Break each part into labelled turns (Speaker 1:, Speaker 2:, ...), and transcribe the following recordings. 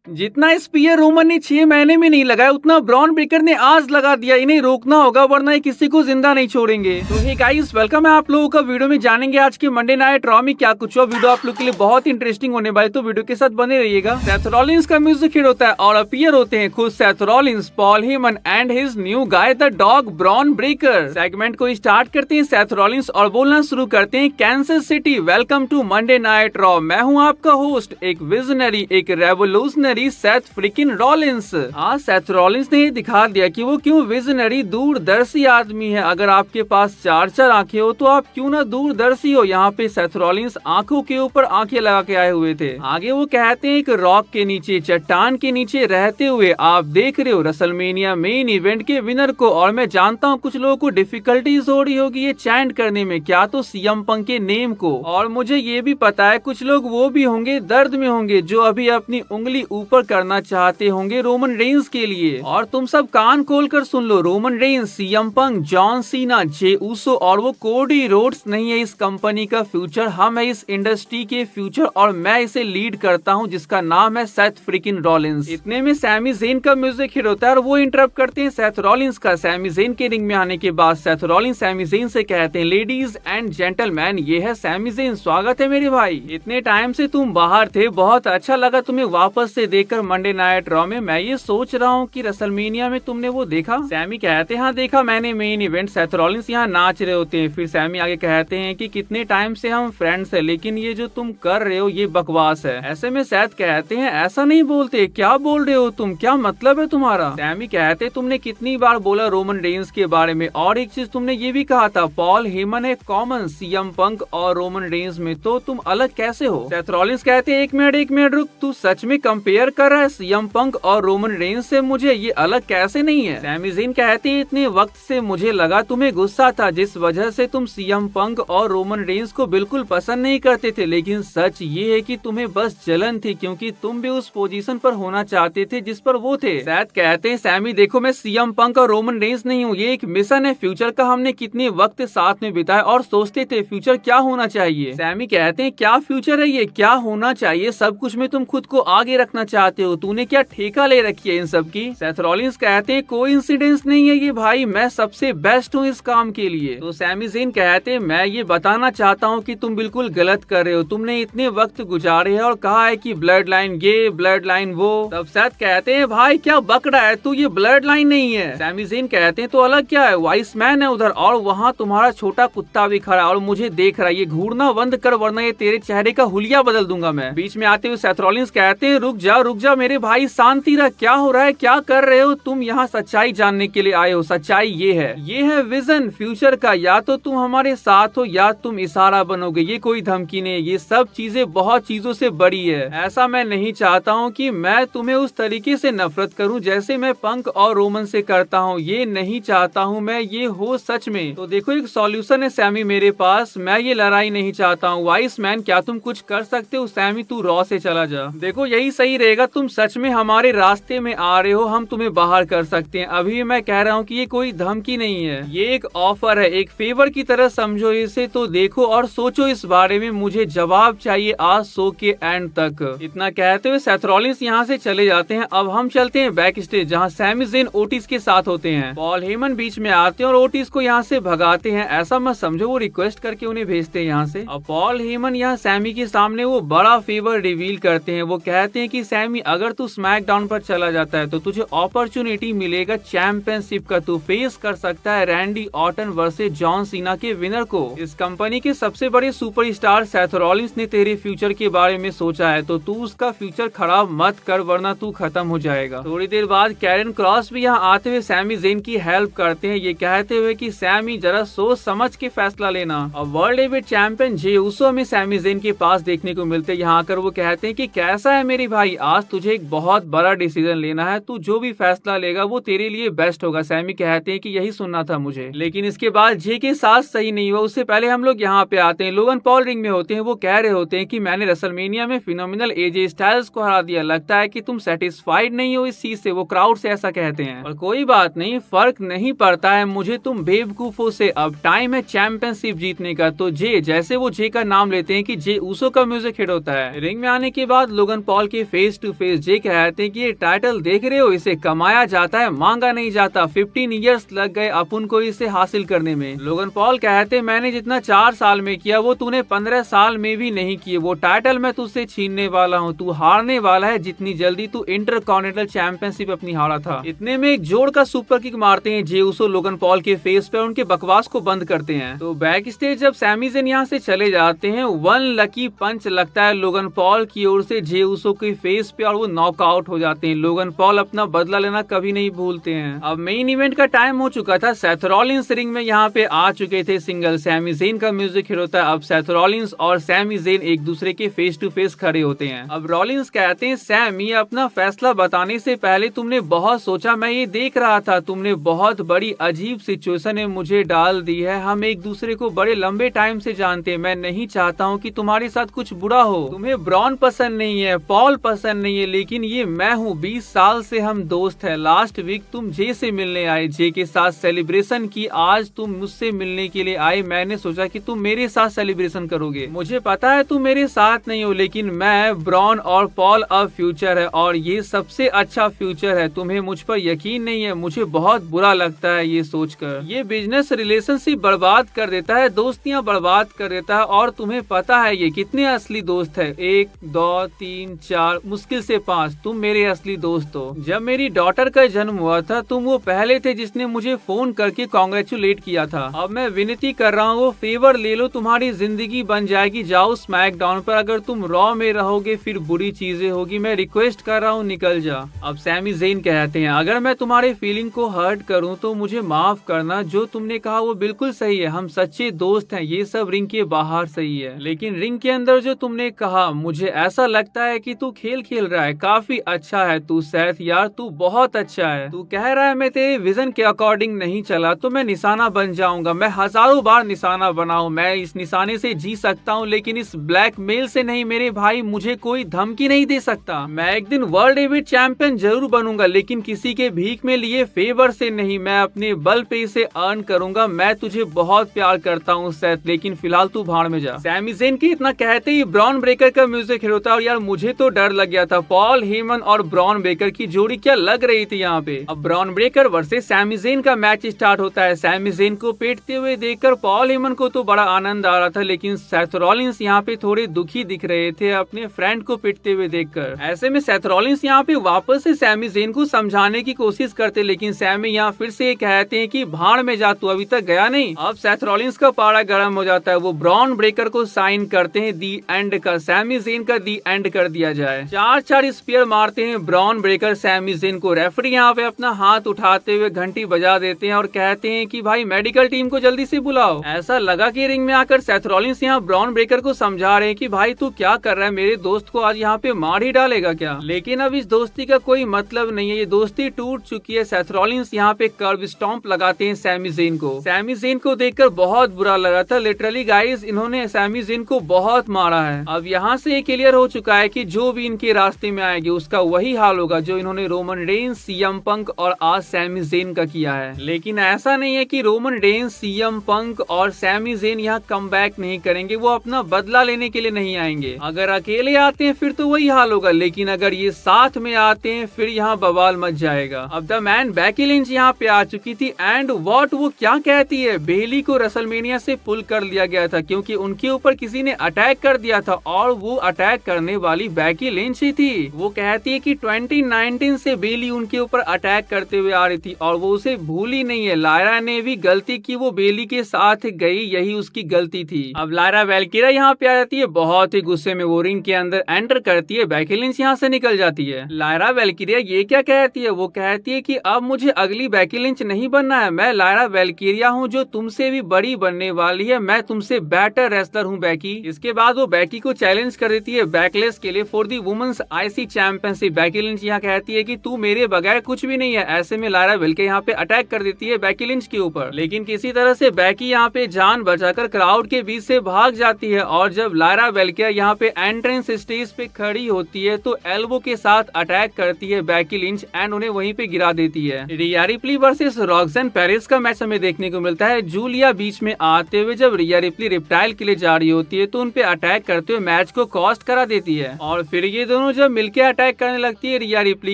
Speaker 1: जितना spear Roman ने 6 महीने में नहीं लगाया उतना ब्रॉन ब्रेकर ने आज लगा दिया। इन्हें रोकना होगा वरना ये किसी को जिंदा नहीं छोड़ेंगे। तो हे गाइस, वेलकम है आप लोगों का। वीडियो में जानेंगे आज के मंडे नाइट रॉ में क्या कुछ हुआ। वीडियो आप लोग के लिए बहुत इंटरेस्टिंग होने वाली, तो वीडियो के साथ बने रहिएगा। सेथ रॉलिंस का म्यूजिक हिट होता है और अपीयर होते हैं खुद Seth Rollins, Paul Heyman and his new guy the dog Bron Breakker. Segment को स्टार्ट करते हैं सेथ रॉलिंस और बोलना शुरू करते हैं, Kansas City welcome to Monday Night Raw. मैं हूँ आपका होस्ट, एक विजनरी, एक रेवोल्यूशनरी सेथ फ्रिकिन रॉलिंस। आज सेथ रॉलिंस ने दिखा दिया कि वो क्यों विजनरी दूरदर्शी आदमी है। अगर आपके पास चार आंखें हो तो आप क्यों ना दूरदर्शी हो। यहाँ पे सेथ रॉलिंस आंखों के ऊपर आंखें लगा के आए हुए थे। आगे वो कहते हैं एक रॉक के नीचे, चट्टान के नीचे रहते हुए आप देख रहे हो रेसलमेनिया मेन इवेंट के विनर को। और मैं जानता हूँ कुछ लोगों को डिफिकल्टीज हो रही होगी ये चैंट करने में, क्या तो सीएम पंक के नेम को। और मुझे ये भी पता है कुछ लोग वो भी होंगे दर्द में होंगे जो अभी अपनी उंगली ऊपर करना चाहते होंगे रोमन रेंस के लिए। और तुम सब कान खोल कर सुन लो, Roman Reigns, CM Punk, John Cena, Jey Uso और वो कोडी रोड्स नहीं है इस कंपनी का फ्यूचर। हम है इस इंडस्ट्री के फ्यूचर और मैं इसे लीड करता हूँ जिसका नाम है सेथ फ्रिकिन रॉलिंस। इतने में सैमी ज़ेन का म्यूजिक हिट होता है और वो इंटरप्ट करते हैं सेथ रॉलिंस का। सैमी ज़ेन के रिंग में आने के बाद सेथ रॉलिंस सैमी ज़ेन से कहते हैं, लेडीज एंड जेंटलमैन, ये है सैमी ज़ेन, स्वागत है मेरे भाई। इतने टाइम से तुम बाहर थे, बहुत अच्छा लगा तुम्हें वापस से देखकर मंडे नाइट रॉ में। मैं ये सोच रहा हूँ कि रेसलमेनिया में तुमने वो देखा। सैमी कहते हैं, हाँ देखा मैंने मेन इवेंट। सेथ रॉलिंस यहाँ नाच रहे होते हैं। फिर सैमी आगे कहते हैं कि कितने टाइम से हम फ्रेंड्स हैं लेकिन ये जो तुम कर रहे हो ये बकवास है। ऐसे में सेथ कहते हैं, ऐसा नहीं बोलते, क्या बोल रहे हो तुम, क्या मतलब है तुम्हारा। सैमी कहते, तुमने कितनी बार बोला रोमन रेंस के बारे में, और एक चीज तुमने ये भी कहा था पॉल हेमन है कॉमन सीएम पंक और रोमन रेंस में, तो तुम अलग कैसे हो। सेथ रॉलिंस कहते हैं, एक मिनट रुक, तू सच में कंपेयर कर रहा है सीएम पंक और रोमन रेंस से मुझे, ये अलग कैसे नहीं है। सैमी ज़ेन कहते हैं, इतने वक्त से मुझे लगा तुम्हें गुस्सा था जिस वजह से तुम सीएम पंक और रोमन रेंस को बिल्कुल पसंद नहीं करते थे, लेकिन सच ये है कि तुम्हें बस जलन थी क्योंकि तुम भी उस पोजीशन पर होना चाहते थे जिस पर वो थे। सेथ कहते हैं, सैमी देखो मैं सीएम पंक और रोमन रेंस नहीं हूँ, ये एक मिशन है फ्यूचर का। हमने कितने वक्त साथ में बिताया और सोचते थे फ्यूचर क्या होना चाहिए। सैमी कहते हैं, क्या फ्यूचर है ये, क्या होना चाहिए, सब कुछ में तुम खुद को आगे रखना चाहते हो, तूने क्या ठेका ले रखी है इन सब की। सेथ रॉलिंस कहते हैं, कोई इंसिडेंस नहीं है ये भाई, मैं सबसे बेस्ट हूँ इस काम के लिए। तो सैमी ज़ेन कहते हैं, मैं ये बताना चाहता हूँ कि तुम बिल्कुल गलत कर रहे हो, तुमने इतने वक्त गुजारे हैं और कहा है कि ब्लड लाइन ये ब्लड लाइन वो। तब सेथ कहते हैं, भाई क्या बक रहा है तू, ये ब्लड लाइन नहीं है। सैमी ज़ेन कहते हैं, तो अलग क्या है, वाइस मैन है उधर और वहाँ तुम्हारा छोटा कुत्ता भी खड़ा और मुझे देख रहा है, ये घूरना बंद कर वरना ये तेरे चेहरे का हुलिया बदल दूंगा मैं। बीच में आते हुए सेथ रॉलिंस कहते हैं, रुक जा मेरे भाई, शांति रख, क्या हो रहा है, क्या कर रहे हो तुम, यहाँ सच्चाई जानने के लिए आए हो। सच्चाई ये है विजन फ्यूचर का, या तो तुम हमारे साथ हो या तुम इशारा बनोगे, ये कोई धमकी नहीं, ये सब चीजें बहुत चीजों से बड़ी है। ऐसा मैं नहीं चाहता हूँ कि मैं तुम्हें उस तरीके से नफरत करूँ जैसे मैं पंक और रोमन से करता हूँ, ये नहीं चाहता हूँ मैं ये हो सच में। तो देखो एक सॉल्यूशन है सैमी मेरे पास, मैं ये लड़ाई नहीं चाहता हूँ। वाइस मैन क्या तुम कुछ कर सकते हो। सैमी तू रॉ से चला जा, देखो यही सही रहेगा, तुम सच में हमारे रास्ते में आ रहे हो, हम तुम्हें बाहर कर सकते हैं। अभी मैं कह रहा हूँ कि ये कोई धमकी नहीं है, ये एक ऑफर है, एक फेवर की तरह समझो इसे। तो देखो और सोचो इस बारे में, मुझे जवाब चाहिए आज शो के एंड तक। इतना कहते हुए सेथ रॉलिंस यहाँ से चले जाते हैं। अब हम चलते हैं बैक स्टेज जहाँ सैमी ज़ेन ओटिस के साथ होते हैं। पॉल हेमन बीच में आते हैं और ओटिस को यहाँ से भगाते हैं, ऐसा मत समझो, वो रिक्वेस्ट करके उन्हें भेजते हैं यहाँ से। अब पॉल हेमन यहाँ सैमी के सामने वो बड़ा फेवर रिवील करते हैं। वो कहते हैं कि सैमी अगर तू स्मैकडाउन पर चला जाता है तो तुझे अपॉर्चुनिटी मिलेगा चैंपियनशिप का, तू फेस कर सकता है Randy Orton versus John Cena के विनर को। इस कंपनी के सबसे बड़े सुपरस्टार सेथ रॉलिंस ने तेरे फ्यूचर के बारे में सोचा है, तो तू उसका फ्यूचर खराब मत कर वरना तू खत्म हो जाएगा। थोड़ी देर बाद कैरन क्रॉस भी यहाँ आते हुए सैमी ज़ेन की हेल्प करते हैं, ये कहते हुए कि सैमी जरा सोच समझ के फैसला लेना। और world heavyweight champion Jey Uso में सैमी ज़ेन के पास देखने को मिलते हैं। यहाँ आकर वो कहते हैं कि कैसा है मेरे भाई, आज तुझे एक बहुत बड़ा डिसीजन लेना है, तू जो भी फैसला लेगा वो तेरे लिए बेस्ट होगा। सैमी कहते हैं कि यही सुनना था मुझे, लेकिन इसके बाद जे के साथ सही नहीं हुआ। उससे पहले हम लोग यहाँ पे आते हैं, लोगन पॉल रिंग में होते हैं। वो कह रहे होते हैं कि मैंने रेसलमेनिया में फिनोमिनल एजे स्टाइल्स को हरा दिया, लगता है कि तुम सेटिस्फाइड नहीं हो इस चीज से। वो क्राउड से ऐसा कहते हैं, और कोई बात नहीं, फर्क नहीं पड़ता है मुझे तुम बेवकूफों से, अब टाइम है चैंपियनशिप जीतने का। तो जैसे वो जे का नाम लेते हैं कि जे ऊसो का म्यूजिक हिट होता है। रिंग में आने के बाद लोगन पॉल के फेस फेस टू फेस। जे कहते हैं कि ये टाइटल देख रहे हो, इसे कमाया जाता है, मांगा नहीं जाता। 15 ईयर्स लग गए अपन को इसे हासिल करने में। लोगन पॉल कहते मैंने जितना 4 साल में किया वो तूने 15 साल में भी नहीं किए। वो टाइटल मैं तुझसे छीनने वाला हूँ, तू हारने वाला है जितनी जल्दी तू इंटरकॉन्टिनेंटल चैंपियनशिप अपनी हारा था। इतने में एक जोड़ का सुपर किक मारते हैं जे उसो लोगन पॉल के फेस पे, उनके बकवास को बंद करते हैं। तो बैक स्टेज जब सैमी ज़ेन यहाँ से चले जाते हैं, 1 लकी पंच लगता है लोगन पॉल की ओर से जे उसो के फेस पे और वो नॉकआउट हो जाते हैं। लोगन पॉल अपना बदला लेना कभी नहीं भूलते हैं। अब मेन इवेंट का टाइम हो चुका था। सेथ रॉलिंस रिंग में यहाँ पे आ चुके थे। सिंगल सैमी ज़ेन का म्यूजिक हिट होता है। अब सेथ रॉलिंस और सैमी ज़ेन एक दूसरे के फेस टू फेस खड़े होते हैं। अब रॉलिंस कहते हैं सैमी, अपना फैसला बताने से पहले तुमने बहुत सोचा, मैं ये देख रहा था, तुमने बहुत बड़ी अजीब सिचुएशन में मुझे डाल दी है। हम एक दूसरे को बड़े लंबे टाइम से जानते हैं। मैं नहीं चाहता हूँ कि तुम्हारे साथ कुछ बुरा हो। तुम्हें ब्रॉन पसंद नहीं है, पॉल पसंद नहीं है, लेकिन ये मैं हूँ। 20 साल से हम दोस्त हैं। लास्ट वीक तुम जे से मिलने आए, जे के साथ सेलिब्रेशन की। आज तुम मुझसे मिलने के लिए आए। मैंने सोचा कि तुम मेरे साथ सेलिब्रेशन करोगे। मुझे पता है तुम मेरे साथ नहीं हो, लेकिन मैं, ब्रॉन और पॉल अब फ्यूचर है और ये सबसे अच्छा फ्यूचर है। तुम्हें मुझ पर यकीन नहीं है। मुझे बहुत बुरा लगता है ये सोचकर। ये बिजनेस रिलेशनशिप बर्बाद कर देता है, दोस्तियां बर्बाद कर देता है। और तुम्हें पता है ये कितने असली दोस्त है? 1 2 3 4 मुश्किल से 5। तुम मेरे असली दोस्त हो। जब मेरी डॉटर का जन्म हुआ था तुम वो पहले थे जिसने मुझे फोन करके कॉन्ग्रेचुलेट किया था। अब मैं विनती कर रहा हूँ, वो फेवर ले लो, तुम्हारी जिंदगी बन जाएगी। जाओ स्मैकडाउन पर। अगर तुम रॉ में रहोगे फिर बुरी चीजें होगी। मैं रिक्वेस्ट कर रहा हूँ, निकल जा। अब सैमी ज़ेन कहते हैं अगर मैं तुम्हारे फीलिंग को हर्ट करूं तो मुझे माफ करना। जो तुमने कहा वो बिल्कुल सही है, हम सच्चे दोस्त हैं। ये सब रिंग के बाहर सही है, लेकिन रिंग के अंदर जो तुमने कहा, मुझे ऐसा लगता है कि तू खेल खेल रहा है। काफी अच्छा है तू सेथ यार, तू बहुत अच्छा है। तू कह रहा है मैं तेरे विजन के अकॉर्डिंग नहीं चला तो मैं निशाना बन जाऊंगा। मैं हजारों बार निशाना बनाऊं, मैं इस निशाने से जी सकता हूं, लेकिन इस ब्लैकमेल से नहीं मेरे भाई। मुझे कोई धमकी नहीं दे सकता। मैं एक दिन वर्ल्ड हेवीवेट चैंपियन जरूर बनूंगा, लेकिन किसी के भीख में लिए फेवर से नहीं। मैं अपने बल पे इसे अर्न करूंगा। मैं तुझे बहुत प्यार करता हूँ सेथ, लेकिन फिलहाल तू भाड़ में जा। सैमी ज़ेन के इतना कहते ही ब्रॉन ब्रेकर का म्यूजिक हिट होता है। और यार मुझे तो डर लग गया था। पॉल हेमन और ब्रॉन ब्रेकर की जोड़ी क्या लग रही थी यहाँ पे। अब Bron Breakker versus Sami Zayn का मैच स्टार्ट होता है। सैमी ज़ेन को पीटते हुए देखकर पॉल हेमन को तो बड़ा आनंद आ रहा था, लेकिन सेथ रॉलिंस यहाँ पे थोड़े दुखी दिख रहे थे अपने फ्रेंड को पीटते हुए देखकर। ऐसे में सेथ रॉलिंस यहाँ पे वापस से सैमी ज़ेन को समझाने की कोशिश करते, लेकिन सैमी यहाँ फिर से कहते हैं कि भाड़ में जा, तू अभी तक गया नहीं। अब सेथ रॉलिंस का पारा गर्म हो जाता है। वो ब्रॉन ब्रेकर को साइन करते हैं दी एंड का। सैमी ज़ेन का दी एंड कर दिया जाए। 4 स्पीयर मारते हैं ब्रॉन ब्रेकर सैमी ज़ेन को। रेफरी यहाँ पे अपना हाथ उठाते हुए घंटी बजा देते हैं और कहते हैं कि भाई मेडिकल टीम को जल्दी से बुलाओ। ऐसा लगा कि रिंग में आकर सेथ रॉलिंस यहाँ ब्रॉन ब्रेकर को समझा रहे हैं कि भाई तू क्या कर रहा है, मेरे दोस्त को आज यहाँ पे मार ही डालेगा क्या। लेकिन अब इस दोस्ती का कोई मतलब नहीं है, ये दोस्ती टूट चुकी है। सेथ रॉलिंस यहाँ पे कर्व स्टॉम्प लगाते हैं सैमी ज़ेन को। सैमी ज़ेन को देखकर बहुत बुरा लगा था। लिटरली गाइस, इन्होंने सैमी ज़ेन को बहुत मारा है। अब यहाँ से क्लियर हो चुका है कि जो भी इनके रास्ते में आएगी उसका वही हाल होगा जो इन्होंने रोमन रेंस, सीएम पंक और आज सैमी ज़ेन का किया है। लेकिन ऐसा नहीं है कि रोमन रेंस, सीएम पंक और सैमी ज़ेन यहाँ कम बैक नहीं करेंगे। वो अपना बदला लेने के लिए नहीं आएंगे। अगर अकेले आते हैं फिर तो वही हाल होगा, लेकिन अगर ये साथ में आते हैं फिर यहाँ बवाल मच जाएगा। अब द मैन बेकी लिंच यहाँ पे आ चुकी थी एंड व्हाट, वो क्या कहती है, बेली को रेसलमेनिया से पुल कर लिया गया था क्योंकि उनके ऊपर किसी ने अटैक कर दिया था और वो अटैक करने वाली बेकी लिंच ही थी। वो कहती है कि 2019 से बेली उनके ऊपर अटैक करते हुए आ रही थी और वो उसे भूली नहीं है। लायरा ने भी गलती की, वो बेली के साथ गई, यही उसकी गलती थी। अब लायरा वेल्किरा यहाँ पे आ जाती है, बहुत ही गुस्से में वो रिंग के अंदर एंटर करती है। बेकी लिंच यहाँ से निकल जाती है। लायरा वेल्किरिया ये क्या कहती है, वो कहती है कि अब मुझे अगली बेकी लिंच नहीं बनना है। मैं लायरा वेल्किरिया हूँ जो तुमसे भी बड़ी बनने वाली है। मैं तुमसे बेटर रेसलर हूँ बेकी। इसके बाद वो बेकी को चैलेंज कर देती है बैकलेस के लिए for the women's IC championship. Becky Lynch यहाँ कहती है कि तू मेरे बगैर कुछ भी नहीं है। ऐसे में लायरा वेल्के यहाँ पे अटैक कर देती है बेकी लिंच के ऊपर, लेकिन किसी तरह से बेकी यहाँ पे जान बचाकर क्राउड के बीच से भाग जाती है। और जब लायरा वेल्के यहाँ पे एंट्रेंस स्टेज पे खड़ी होती है तो एल्बो के साथ अटैक करती है बेकी लिंच एंड उन्हें वहीं पे गिरा देती है। रिया रिप्ली वर्सेस रॉक्सन पेरिस का मैच हमें देखने को मिलता है। जूलिया बीच में आते हुए जब रिया रिप्ली रिप्टाइल के लिए जा रही होती है तो उन पे अटैक करते हुए मैच को कॉस्ट करा देती है और फिर ये दोनों दोनों जब मिलकर अटैक करने लगती है रिया रिप्ली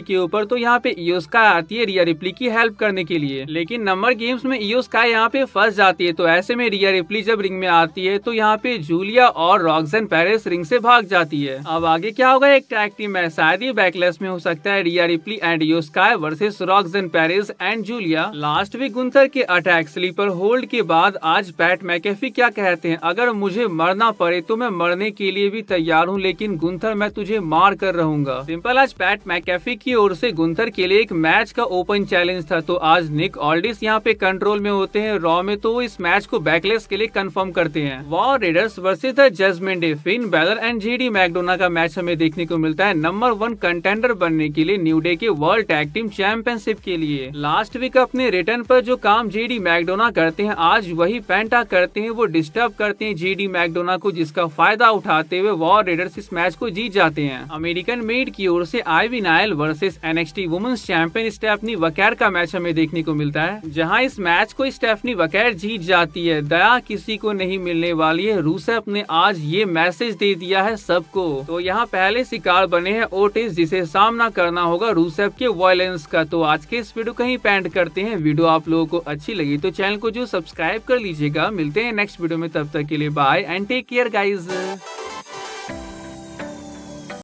Speaker 1: के ऊपर, तो यहाँ पे इयो स्काई आती है रिया रिप्ली की हेल्प करने के लिए। लेकिन नंबर गेम्स में इयो स्काई यहाँ पे फंस जाती है, तो ऐसे में रिया रिप्ली जब रिंग में आती है तो यहाँ पे जूलिया और रॉक्सन पेरेस रिंग से भाग जाती है। अब आगे क्या होगा, एक टैग टीम मैच शायद ये बैकलेस में हो सकता है, Rhea Ripley and Iyo Sky versus Roxanne Perez and Julia. Last week Gunther के अटैक स्लीपर होल्ड के बाद आज पैट मैकेफी क्या कहते हैं, अगर मुझे मरना पड़े तो मैं मरने के लिए भी तैयार हूँ, लेकिन गुंथर मैं तुझे मार कर रहूंगा। सिंपल आज पैट मैकेफी की ओर से गुंथर के लिए एक मैच का ओपन चैलेंज था, तो आज निक ऑल्डिस यहाँ पे कंट्रोल में होते हैं रॉ में, तो वो इस मैच को बैकलेस के लिए कंफर्म करते हैं। War Raiders versus the Judgment Day, Finn Balor and JD McDonagh का मैच हमें देखने को मिलता है नंबर 1 कंटेंडर बनने के लिए न्यू डे के वर्ल्ड टैग टीम चैंपियनशिप के लिए। लास्ट वीक अपने रिटर्न पर जो काम जेडी मैकडोना करते हैं आज वही पेंटा करते हैं, वो डिस्टर्ब करते हैं जेडी मैकडोना को, जिसका फायदा उठाते हुए वॉर रेडर्स इस मैच को जीत जाते हैं। अमेरिकन मेड की ओर से Ivy Nile versus NXT women's champion Stephanie Vaquer का मैच हमें देखने को मिलता है, जहां इस मैच को स्टेफनी वकैर जीत जाती है। दया किसी को नहीं मिलने वाली है, रूसेफ ने आज ये मैसेज दे दिया है सबको। तो यहाँ पहले शिकार बने हैं ओटिस, जिसे सामना करना होगा रूसेफ के वायलेंस का। तो आज के इस वीडियो को ही पेंट करते हैं। वीडियो आप लोगों को अच्छी लगी तो चैनल को जो सब्सक्राइब कर लीजिएगा। मिलते हैं नेक्स्ट वीडियो में, तब तक के लिए bye and take care guys.